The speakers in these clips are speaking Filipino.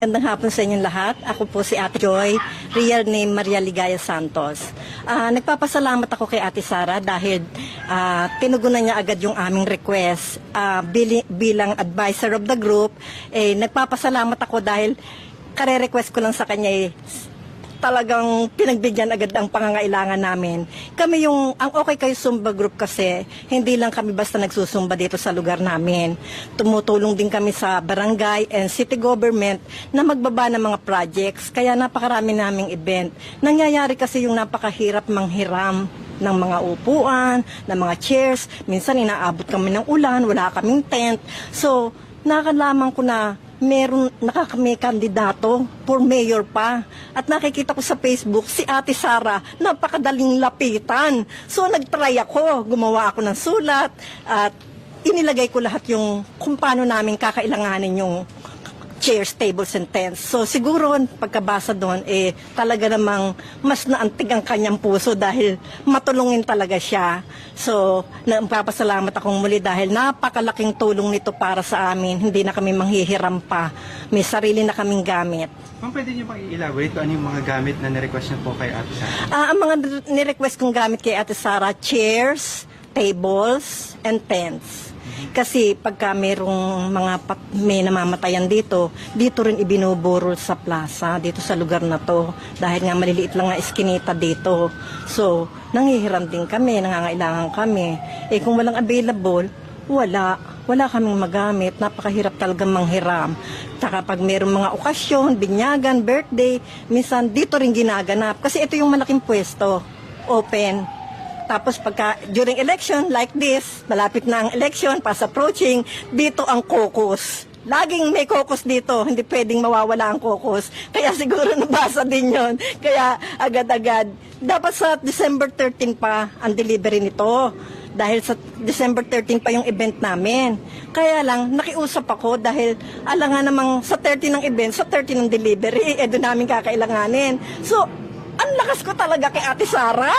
Magandang hapon sa inyong lahat. Ako po si Ate Joy, real name Maria Ligaya Santos. Nagpapasalamat ako kay Ate Sara dahil tinugunan niya agad yung aming request. Bilang advisor of the group, nagpapasalamat ako dahil kare-request ko lang sa kanya talagang pinagbigyan agad ang pangangailangan namin. Kami ang Okay Kayo Zumba Group kasi, hindi lang kami basta nagsusumba dito sa lugar namin. Tumutulong din kami sa barangay and city government na magbaba ng mga projects. Kaya napakarami naming event. Nangyayari kasi yung napakahirap manghiram ng mga upuan, ng mga chairs. Minsan inaabot kami ng ulan, wala kaming tent. So, nakakalaman ko na may kandidato for mayor pa. At nakikita ko sa Facebook, si Ate Sara, napakadaling lapitan. So nagtry ako, gumawa ako ng sulat, at inilagay ko lahat yung kung paano namin kakailanganin yung chairs, tables, and tents. So siguro pagkabasa doon, talaga namang mas naantig ang kanyang puso dahil matulungin talaga siya. So nagpapasalamat akong muli dahil napakalaking tulong nito para sa amin. Hindi na kami manghihiram pa. May sarili na kaming gamit. Ma'am, pwede niyo pang i-elaborate kung ano yung mga gamit na nirequest niyo po kay Ate Sara? Ang mga nirequest kong gamit kay Ate Sara, chairs, tables, and tents. Kasi pagka may namamatayan dito rin ibinuburol sa plaza, dito sa lugar na to. Dahil nga maliliit lang nga iskinita dito. So, nanghihiram din kami, nangangailangan kami. Kung walang available, wala kaming magamit. Napakahirap talagang manghiram. Saka pag mayroong mga okasyon, binyagan, birthday, minsan dito rin ginaganap. Kasi ito yung malaking pwesto, open. Tapos pagka during election like this, malapit na ang election, fast approaching, dito ang caucus. Laging may caucus dito, hindi pwedeng mawawala ang caucus. Kaya siguro nabasa din yon. Kaya agad-agad. Dapat sa December 13 pa ang delivery nito. Dahil sa December 13 pa yung event namin. Kaya lang, nakiusap ako dahil alangan namang sa 30 ng event, sa 30 ng delivery, doon namin kakailanganin. So, ang lakas ko talaga kay Ate Sara.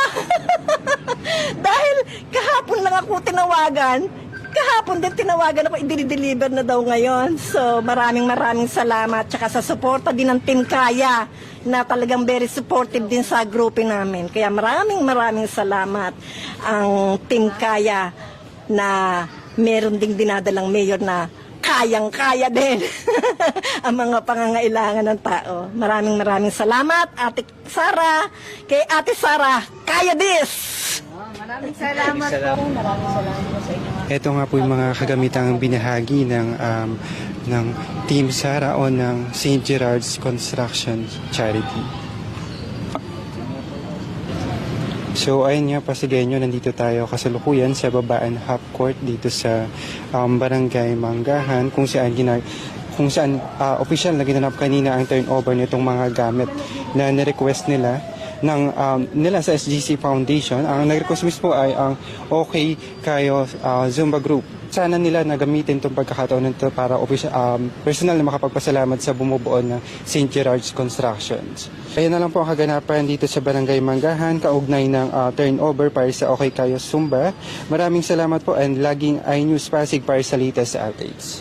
Dahil kahapon lang ako tinawagan. Kahapon din tinawagan ako, i-deliver na daw ngayon. So maraming salamat. Tsaka sa suporta din ng Team Kaya na talagang very supportive din sa grouping namin. Kaya maraming salamat ang Team Kaya na meron ding dinadalang mayor na kayang-kaya din ang mga pangangailangan ng tao. Maraming salamat, Ate Sara. Kay Ate Sara, kaya this! Maraming salamat po. Maraming salamat po sa inyo. Ito nga po yung mga kagamitang binahagi ng Team Sara o ng St. Gerard's Construction Charity. So ayun nga Pasigenyo, nandito tayo kasalukuyan sa Babaan Half Court dito sa Barangay Manggahan kung saan official na ginanap kanina ang turnover nitong mga gamit na nirequest nila sa SGC Foundation. Ang nag-request mismo ay ang Okay Kayo Zumba Group. Sana nila na gamitin itong pagkakataon nito para personal na makapagpasalamat sa bumubuo ng St. Gerard's Constructions. Ayan na lang po ang kaganapan dito sa Barangay Manggahan, kaugnay ng turnover para sa Okay Kayo Zumba. Maraming salamat po and laging iNews Pasig para sa latest updates.